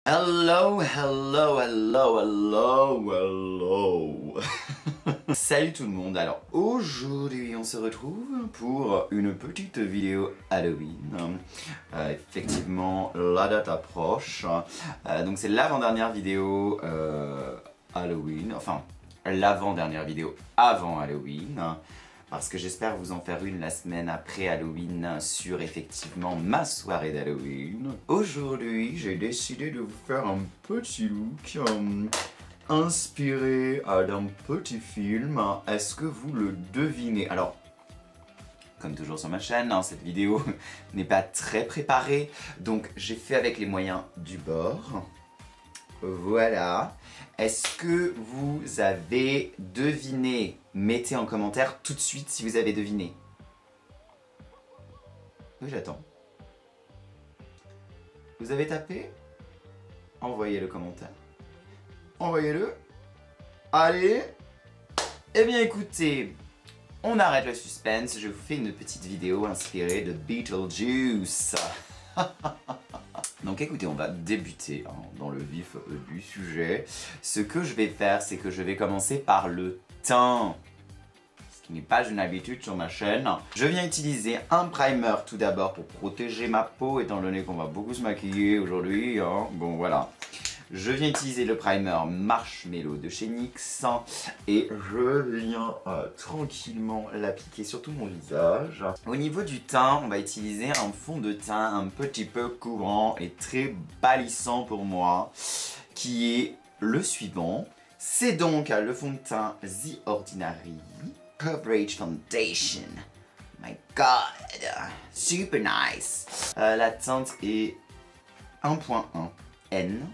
Hello, hello, hello, hello, hello. Salut tout le monde. Alors aujourd'hui on se retrouve pour une petite vidéo Halloween. Effectivement la date approche. Donc c'est l'avant-dernière vidéo Halloween. Enfin l'avant-dernière vidéo avant Halloween. Parce que j'espère vous en faire une la semaine après Halloween sur effectivement ma soirée d'Halloween. Aujourd'hui, j'ai décidé de vous faire un petit look inspiré d'un petit film. Est-ce que vous le devinez? Alors, comme toujours sur ma chaîne, cette vidéo n'est pas très préparée, donc j'ai fait avec les moyens du bord. Voilà. Est-ce que vous avez deviné? Mettez en commentaire tout de suite si vous avez deviné. Oui, j'attends. Vous avez tapé? Envoyez le commentaire. Envoyez-le. Allez. Eh bien écoutez, on arrête le suspense. Je vous fais une petite vidéo inspirée de Beetlejuice. Donc écoutez, on va débuter dans le vif du sujet. Ce que je vais faire, c'est que je vais commencer par le teint. Ce qui n'est pas une habitude sur ma chaîne. Je viens utiliser un primer tout d'abord pour protéger ma peau, étant donné qu'on va beaucoup se maquiller aujourd'hui. Bon voilà. Je viens utiliser le primer Marshmallow de chez NYX et je viens tranquillement l'appliquer sur tout mon visage. Au niveau du teint, on va utiliser un fond de teint un petit peu courant et très bâlissant pour moi, qui est le suivant. C'est donc le fond de teint The Ordinary Coverage Foundation. My god, super nice. La teinte est 1.1 N.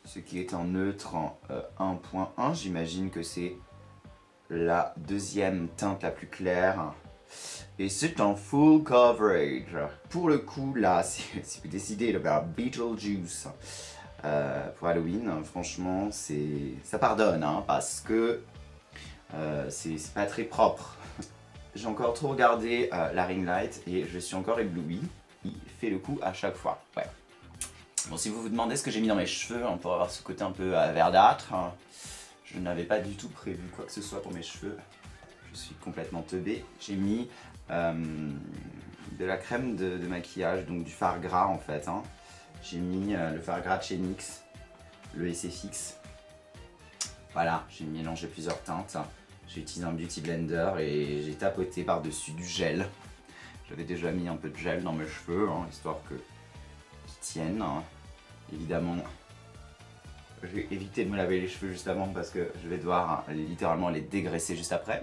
Ce qui est en neutre en 1.1, j'imagine que c'est la deuxième teinte la plus claire. Et c'est en full coverage. Pour le coup, là, si vous décidez de faire Beetlejuice pour Halloween, franchement, ça pardonne, parce que c'est pas très propre. J'ai encore trop regardé la ring light et je suis encore ébloui. Il fait le coup à chaque fois, ouais. Bon, si vous vous demandez ce que j'ai mis dans mes cheveux, pour avoir ce côté un peu verdâtre, je n'avais pas du tout prévu quoi que ce soit pour mes cheveux. Je suis complètement teubé. J'ai mis de la crème de maquillage, donc du fard gras en fait. J'ai mis le fard gras de chez NYX, le SFX. Voilà, j'ai mélangé plusieurs teintes. J'ai utilisé un beauty blender et j'ai tapoté par-dessus du gel. J'avais déjà mis un peu de gel dans mes cheveux, histoire qu'ils tiennent. Évidemment, j'ai évité de me laver les cheveux juste avant parce que je vais devoir littéralement les dégraisser juste après.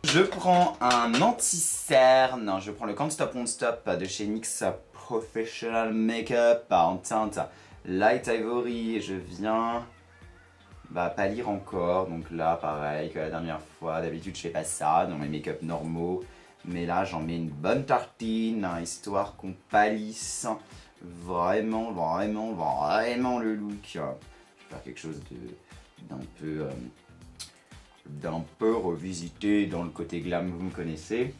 Je prends un anti-cerne, je prends le Can't Stop Won't Stop de chez NYX Professional Makeup en teinte Light Ivory. Je viens pâlir encore, donc là pareil que la dernière fois. D'habitude je fais pas ça dans mes make-up normaux, mais là j'en mets une bonne tartine, histoire qu'on pâlisse vraiment le look. Je vais faire quelque chose d'un peu revisité dans le côté glam, vous me connaissez,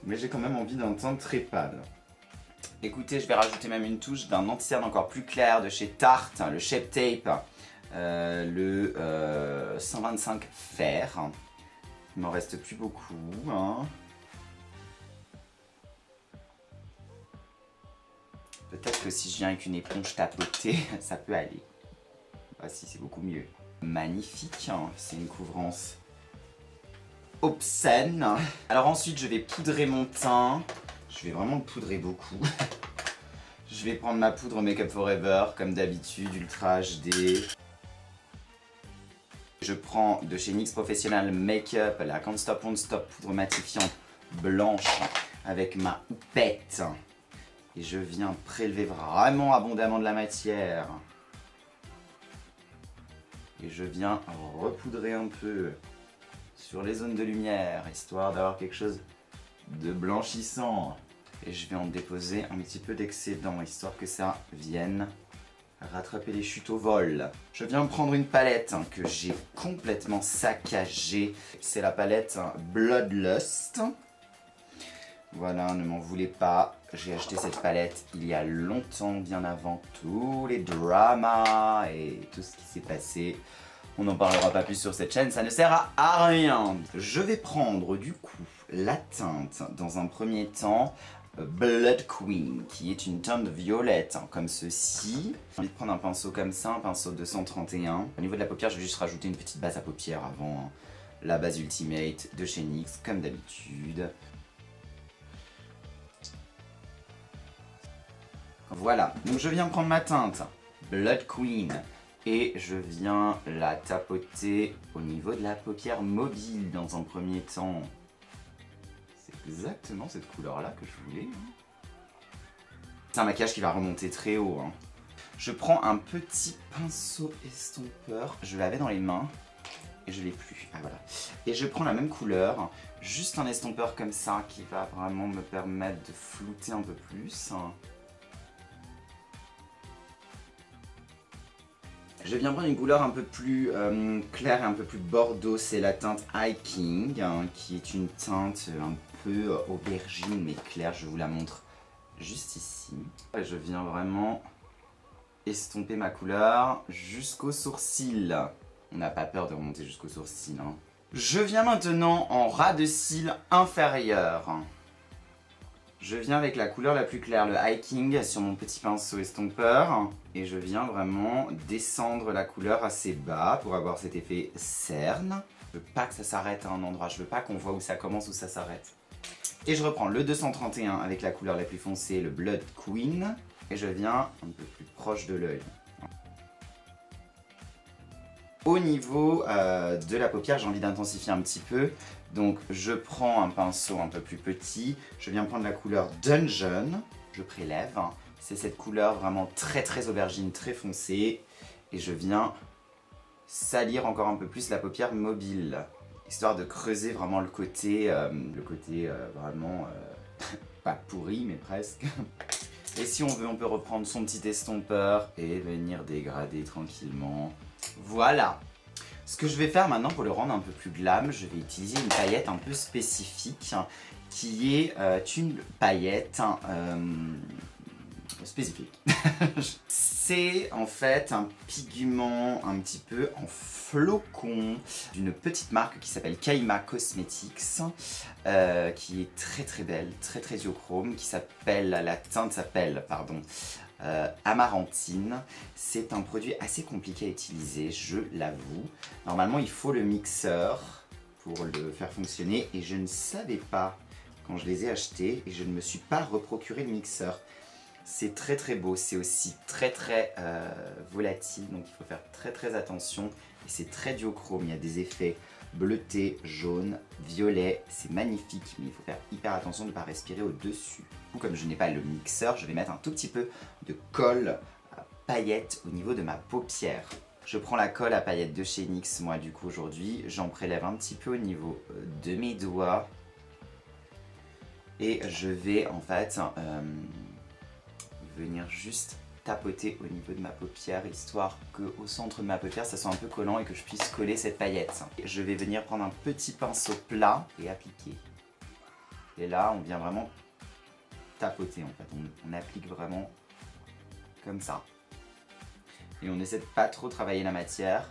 mais j'ai quand même envie d'un teint très pâle. Écoutez, je vais rajouter même une touche d'un anti-cerne encore plus clair de chez Tarte, le Shape Tape, le 125 Fer. Il m'en reste plus beaucoup, Peut-être que si je viens avec une éponge tapotée, ça peut aller. Voici, c'est beaucoup mieux. Magnifique, c'est une couvrance obscène. Alors ensuite, je vais poudrer mon teint. Je vais vraiment le poudrer beaucoup. Je vais prendre ma poudre Make Up For Ever, comme d'habitude, Ultra HD. Je prends de chez NYX Professional Makeup la Can't Stop Won't Stop poudre matifiante blanche avec ma houppette. Et je viens prélever vraiment abondamment de la matière. Et je viens repoudrer un peu sur les zones de lumière, histoire d'avoir quelque chose de blanchissant. Et je vais en déposer un petit peu d'excédent, histoire que ça vienne rattraper les chutes au vol. Je viens prendre une palette que j'ai complètement saccagée. C'est la palette Bloodlust. Voilà, ne m'en voulez pas. J'ai acheté cette palette il y a longtemps, bien avant tous les dramas et tout ce qui s'est passé. On n'en parlera pas plus sur cette chaîne, ça ne sert à rien. Je vais prendre du coup la teinte dans un premier temps Blood Queen, qui est une teinte violette, comme ceci. J'ai envie de prendre un pinceau comme ça, un pinceau 231. Au niveau de la paupière, je vais juste rajouter une petite base à paupières avant la base Ultimate de chez NYX, comme d'habitude. Voilà, donc je viens prendre ma teinte Blood Queen et je viens la tapoter au niveau de la paupière mobile dans un premier temps. C'est exactement cette couleur-là que je voulais. C'est un maquillage qui va remonter très haut. Je prends un petit pinceau estompeur, je l'avais dans les mains et je l'ai plus. Ah voilà. Et je prends la même couleur, juste un estompeur comme ça qui va vraiment me permettre de flouter un peu plus. Je viens prendre une couleur un peu plus claire et un peu plus bordeaux, c'est la teinte Hiking, qui est une teinte un peu aubergine mais claire, je vous la montre juste ici. Et je viens vraiment estomper ma couleur jusqu'au sourcil. On n'a pas peur de remonter jusqu'au sourcil. Je viens maintenant en ras de cils inférieur. Je viens avec la couleur la plus claire, le Hiking, sur mon petit pinceau estompeur. Et je viens vraiment descendre la couleur assez bas pour avoir cet effet cerne. Je veux pas que ça s'arrête à un endroit, je veux pas qu'on voit où ça commence, où ça s'arrête. Et je reprends le 231 avec la couleur la plus foncée, le Blood Queen. Et je viens un peu plus proche de l'œil. Au niveau de la paupière, j'ai envie d'intensifier un petit peu. Donc je prends un pinceau un peu plus petit. Je viens prendre la couleur Dungeon. Je prélève. C'est cette couleur vraiment très aubergine, très foncée. Et je viens salir encore un peu plus la paupière mobile. Histoire de creuser vraiment le côté vraiment pas pourri mais presque. Et si on veut, on peut reprendre son petit estompeur et venir dégrader tranquillement. Voilà. Ce que je vais faire maintenant pour le rendre un peu plus glam, je vais utiliser une paillette un peu spécifique qui est une paillette spécifique. C'est en fait un pigment un petit peu en flocon d'une petite marque qui s'appelle Kaima Cosmetics, qui est très belle, très duochrome, qui s'appelle, la teinte s'appelle, pardon, Amarantine. C'est un produit assez compliqué à utiliser, je l'avoue. Normalement il faut le mixeur pour le faire fonctionner et je ne savais pas quand je les ai achetés et je ne me suis pas reprocuré le mixeur. C'est très beau, c'est aussi très volatile, donc il faut faire très attention. Et c'est très duochrome, il y a des effets bleuté, jaune, violet, c'est magnifique, mais il faut faire hyper attention de ne pas respirer au-dessus. Comme je n'ai pas le mixeur, je vais mettre un tout petit peu de colle à paillettes au niveau de ma paupière. Je prends la colle à paillettes de chez NYX, moi du coup aujourd'hui, j'en prélève un petit peu au niveau de mes doigts. Et je vais en fait venir juste tapoter au niveau de ma paupière, histoire qu'au centre de ma paupière ça soit un peu collant et que je puisse coller cette paillette. Je vais venir prendre un petit pinceau plat et appliquer. Et là on vient vraiment tapoter en fait, on applique vraiment comme ça. Et on essaie de pas trop travailler la matière,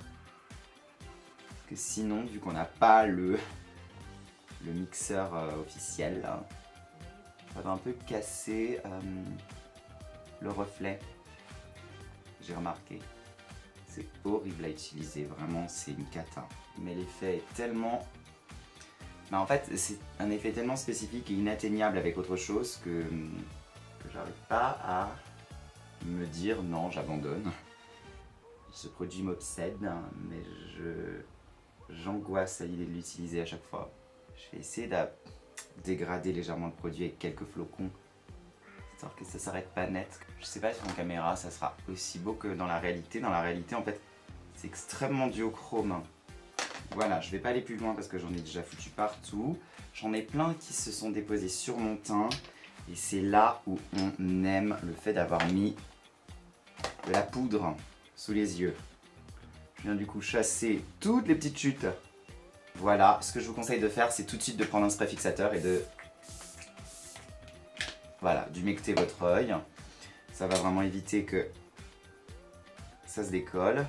parce que sinon vu qu'on n'a pas le mixeur officiel, là, ça va un peu casser le reflet. J'ai remarqué, c'est horrible à utiliser, vraiment c'est une cata. Mais l'effet est tellement... Mais en fait c'est un effet tellement spécifique et inatteignable avec autre chose que j'arrive pas à me dire non, j'abandonne. Ce produit m'obsède, mais j'angoisse à l'idée de l'utiliser à chaque fois. Je vais essayer de dégrader légèrement le produit avec quelques flocons, histoire que ça s'arrête pas net. Je sais pas si en caméra ça sera aussi beau que dans la réalité. Dans la réalité en fait c'est extrêmement duochrome. Voilà, je vais pas aller plus loin parce que j'en ai déjà foutu partout. J'en ai plein qui se sont déposés sur mon teint. Et c'est là où on aime le fait d'avoir mis de la poudre sous les yeux. Je viens du coup chasser toutes les petites chutes. Voilà, ce que je vous conseille de faire, c'est tout de suite de prendre un spray fixateur et de Voilà, d'humecter votre œil. Ça va vraiment éviter que ça se décolle.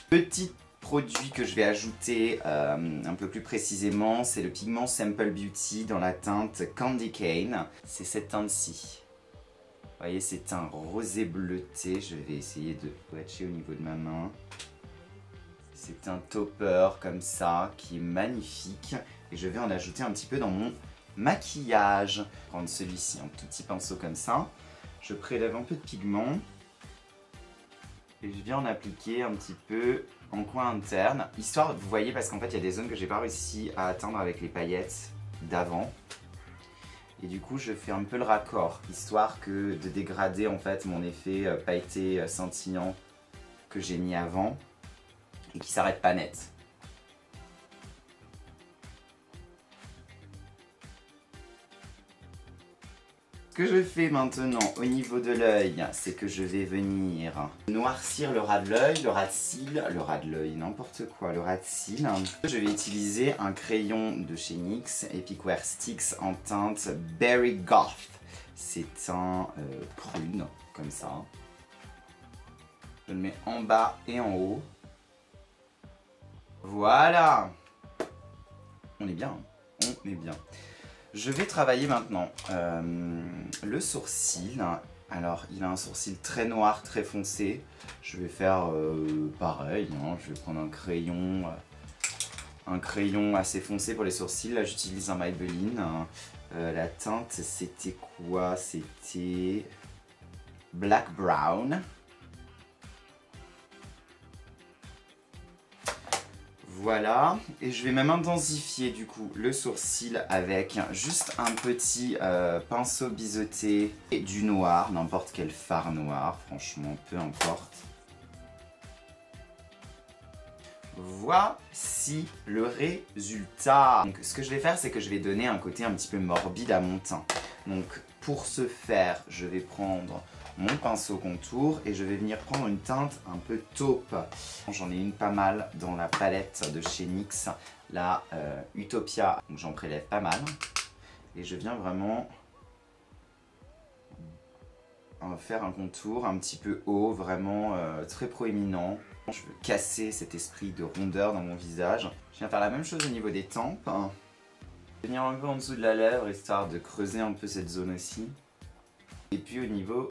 Petit produit que je vais ajouter un peu plus précisément, c'est le pigment Simple Beauty dans la teinte Candy Cane. C'est cette teinte-ci. Vous voyez, c'est un rosé bleuté. Je vais essayer de patcher au niveau de ma main. C'est un topper comme ça qui est magnifique. Et je vais en ajouter un petit peu dans mon maquillage. Prendre celui-ci, un tout petit pinceau comme ça. Je prélève un peu de pigment. Et je viens en appliquer un petit peu en coin interne. Histoire, vous voyez, parce qu'en fait, il y a des zones que j'ai pas réussi à atteindre avec les paillettes d'avant. Et du coup, je fais un peu le raccord, histoire que de dégrader en fait mon effet pailleté scintillant que j'ai mis avant et qui s'arrête pas net. Ce que je fais maintenant au niveau de l'œil, c'est que je vais venir noircir le ras de l'œil, le ras de cils, le ras de l'œil, n'importe quoi, le ras de cils. Je vais utiliser un crayon de chez NYX Epic Wear Sticks en teinte Berry Goth. C'est un prune, comme ça. Je le mets en bas et en haut. Voilà! On est bien, on est bien. Je vais travailler maintenant le sourcil. Alors, il a un sourcil très noir, très foncé. Je vais faire pareil, hein. Je vais prendre un crayon assez foncé pour les sourcils. Là, j'utilise un Maybelline. La teinte, c'était quoi? C'était Black Brown. Voilà, et je vais même intensifier du coup le sourcil avec juste un petit pinceau biseauté et du noir, n'importe quel fard noir, franchement, peu importe. Voici le résultat. Donc ce que je vais faire, c'est que je vais donner un côté un petit peu morbide à mon teint. Donc pour ce faire, je vais prendre mon pinceau contour et je vais venir prendre une teinte un peu taupe. J'en ai une pas mal dans la palette de chez NYX, la Utopia, donc j'en prélève pas mal. Et je viens vraiment faire un contour un petit peu haut, vraiment très proéminent. Je veux casser cet esprit de rondeur dans mon visage. Je viens faire la même chose au niveau des tempes. Je vais venir un peu en dessous de la lèvre, histoire de creuser un peu cette zone aussi. Et puis au niveau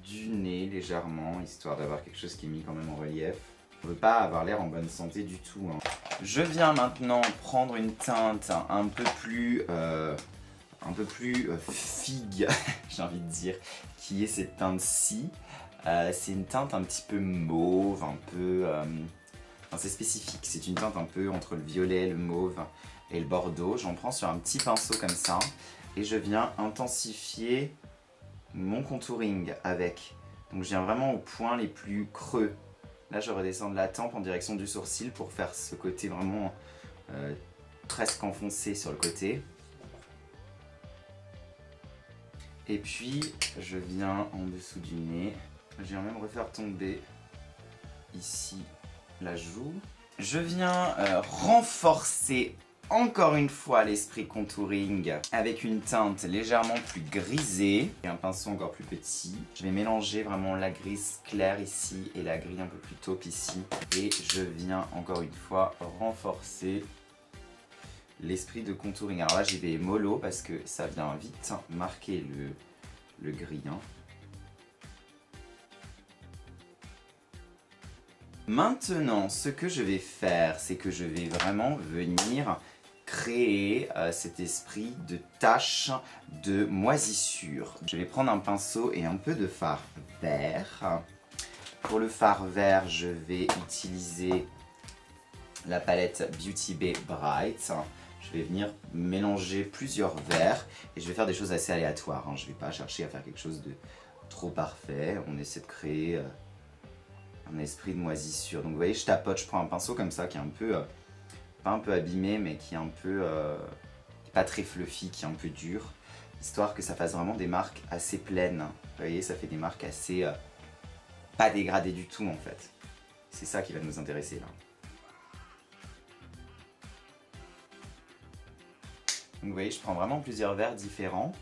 du nez légèrement, histoire d'avoir quelque chose qui est mis quand même en relief. On ne veut pas avoir l'air en bonne santé du tout, hein. Je viens maintenant prendre une teinte un peu plus figue, j'ai envie de dire, qui est cette teinte-ci. C'est une teinte un petit peu mauve, un peu... Enfin, c'est spécifique, c'est une teinte un peu entre le violet, le mauve et le bordeaux. J'en prends sur un petit pinceau comme ça et je viens intensifier mon contouring avec. Donc je viens vraiment aux points les plus creux. Là je redescends de la tempe en direction du sourcil pour faire ce côté vraiment presque enfoncé sur le côté. Et puis je viens en dessous du nez. Je viens même refaire tomber ici la joue. Je viens renforcer encore une fois l'esprit contouring avec une teinte légèrement plus grisée et un pinceau encore plus petit. Je vais mélanger vraiment la grise claire ici et la gris un peu plus taupe ici. Et je viens encore une fois renforcer l'esprit de contouring. Alors là j'y vais mollo parce que ça vient vite marquer le gris, hein. Maintenant, ce que je vais faire, c'est que je vais vraiment venir créer cet esprit de tache de moisissure. Je vais prendre un pinceau et un peu de fard vert. Pour le fard vert, je vais utiliser la palette Beauty Bay Bright. Je vais venir mélanger plusieurs verts et je vais faire des choses assez aléatoires, hein. Je ne vais pas chercher à faire quelque chose de trop parfait. On essaie de créer un esprit de moisissure. Donc vous voyez, je tapote, je prends un pinceau comme ça qui est un peu, pas un peu abîmé, mais qui est un peu, qui est pas très fluffy, qui est un peu dur, histoire que ça fasse vraiment des marques assez pleines. Vous voyez, ça fait des marques assez, pas dégradées du tout en fait. C'est ça qui va nous intéresser là. Donc vous voyez, je prends vraiment plusieurs verres différents.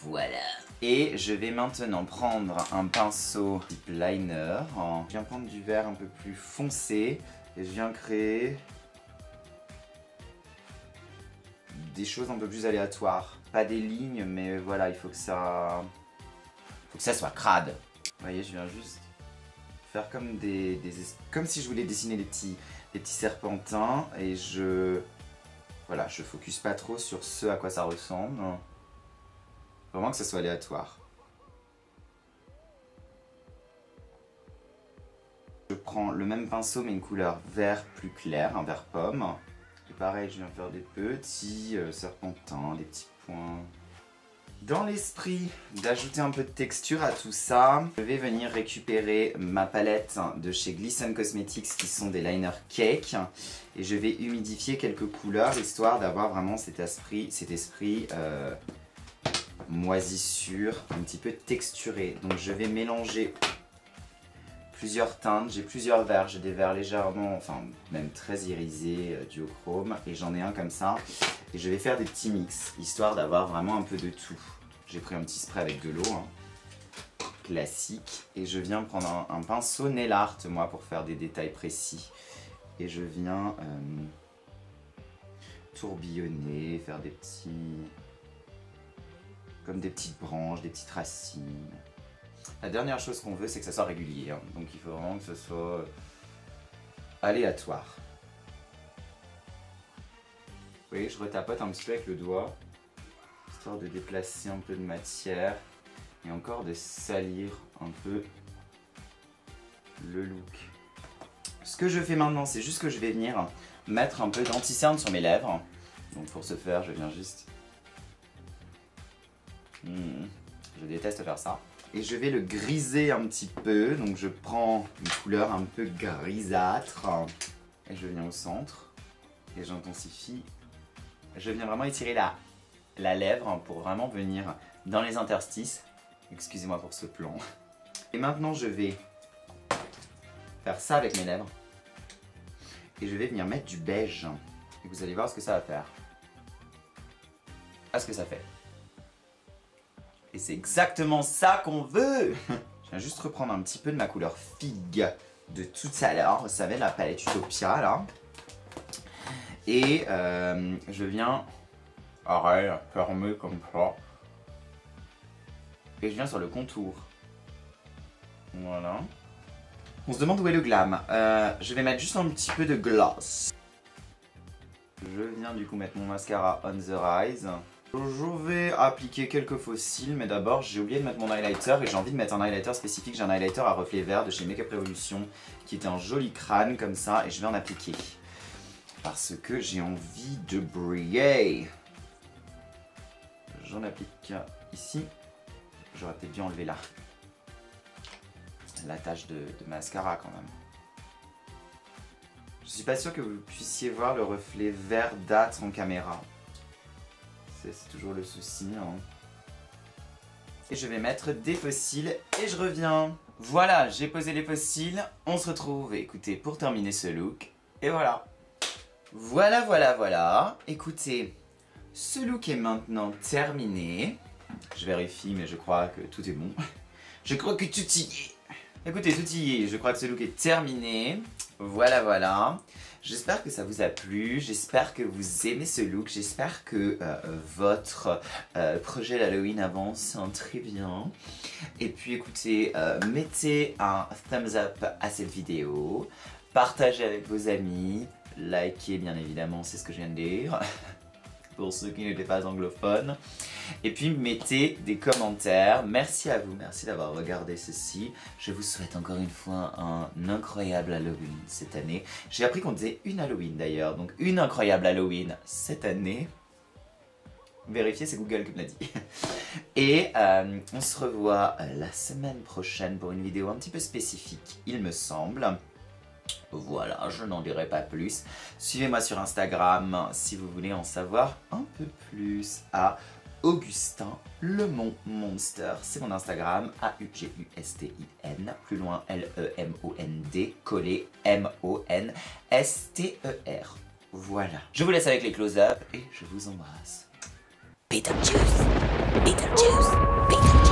Voilà. Et je vais maintenant prendre un pinceau type liner. Je viens prendre du vert un peu plus foncé et je viens créer des choses un peu plus aléatoires. Pas des lignes, mais voilà, il faut que ça soit crade. Vous voyez, je viens juste faire comme comme si je voulais dessiner des petits serpentins et voilà, je focus pas trop sur ce à quoi ça ressemble. Vraiment que ça soit aléatoire. Je prends le même pinceau mais une couleur vert plus clair, un vert pomme. Et pareil, je viens faire des petits serpentins, des petits points. Dans l'esprit d'ajouter un peu de texture à tout ça, je vais venir récupérer ma palette de chez Glisten Cosmetics qui sont des liners cake et je vais humidifier quelques couleurs histoire d'avoir vraiment cet esprit moisissure un petit peu texturé. Donc je vais mélanger plusieurs teintes, j'ai plusieurs verres, j'ai des verres légèrement, enfin même très irisés, duochrome, et j'en ai un comme ça. Et je vais faire des petits mix, histoire d'avoir vraiment un peu de tout. J'ai pris un petit spray avec de l'eau, classique, et je viens prendre un pinceau nail art, moi, pour faire des détails précis. Et je viens tourbillonner, faire des petits... comme des petites branches, des petites racines. La dernière chose qu'on veut, c'est que ça soit régulier, donc il faut vraiment que ce soit aléatoire. Vous voyez, je retapote un petit peu avec le doigt, histoire de déplacer un peu de matière et encore de salir un peu le look. Ce que je fais maintenant, c'est juste que je vais venir mettre un peu d'anti-cerne sur mes lèvres. Donc pour ce faire, je viens juste... Je déteste faire ça. Et je vais le griser un petit peu, donc je prends une couleur un peu grisâtre et je viens au centre et j'intensifie. Je viens vraiment étirer la lèvre pour vraiment venir dans les interstices. Excusez-moi pour ce plan. Et maintenant je vais faire ça avec mes lèvres et je vais venir mettre du beige et vous allez voir ce que ça va faire. Ah, ce que ça fait. Et c'est exactement ça qu'on veut. Je viens juste reprendre un petit peu de ma couleur figue de tout à l'heure. Vous savez, la palette Utopia, là. Et je viens... pareil, fermer comme ça. Et je viens sur le contour. Voilà. On se demande où est le glam. Je vais mettre juste un petit peu de gloss. Je viens du coup mettre mon mascara on the rise. Je vais appliquer quelques faux cils, mais d'abord j'ai oublié de mettre mon highlighter et j'ai envie de mettre un highlighter spécifique. J'ai un highlighter à reflet vert de chez Makeup Revolution qui est un joli crâne comme ça et je vais en appliquer. Parce que j'ai envie de briller. J'en applique ici. J'aurais peut-être dû enlever la tache de mascara quand même. Je suis pas sûr que vous puissiez voir le reflet verdâtre en caméra. C'est toujours le souci. Et je vais mettre des fossiles et je reviens. Voilà, j'ai posé les fossiles. On se retrouve, écoutez, pour terminer ce look. Et voilà. Voilà. Écoutez, ce look est maintenant terminé. Je vérifie, mais je crois que tout est bon. Je crois que tout y est. Écoutez, tout y est. Je crois que ce look est terminé. Voilà. J'espère que ça vous a plu, j'espère que vous aimez ce look, j'espère que votre projet d'Halloween avance très bien. Et puis écoutez, mettez un thumbs up à cette vidéo, partagez avec vos amis, likez bien évidemment, c'est ce que je viens de dire, pour ceux qui n'étaient pas anglophones. Et puis mettez des commentaires. Merci à vous, merci d'avoir regardé ceci. Je vous souhaite encore une fois un incroyable Halloween cette année. J'ai appris qu'on disait une Halloween d'ailleurs, donc une incroyable Halloween cette année. Vérifiez, c'est Google qui me l'a dit. Et on se revoit la semaine prochaine pour une vidéo un petit peu spécifique, il me semble. Voilà, je n'en dirai pas plus. Suivez-moi sur Instagram si vous voulez en savoir un peu plus à Augustin Lemon Monster. C'est mon Instagram, AUGUSTIN, plus loin LEMOND, collé MONSTER. Voilà. Je vous laisse avec les close-up et je vous embrasse. Beetlejuice. Beetlejuice, Beetlejuice.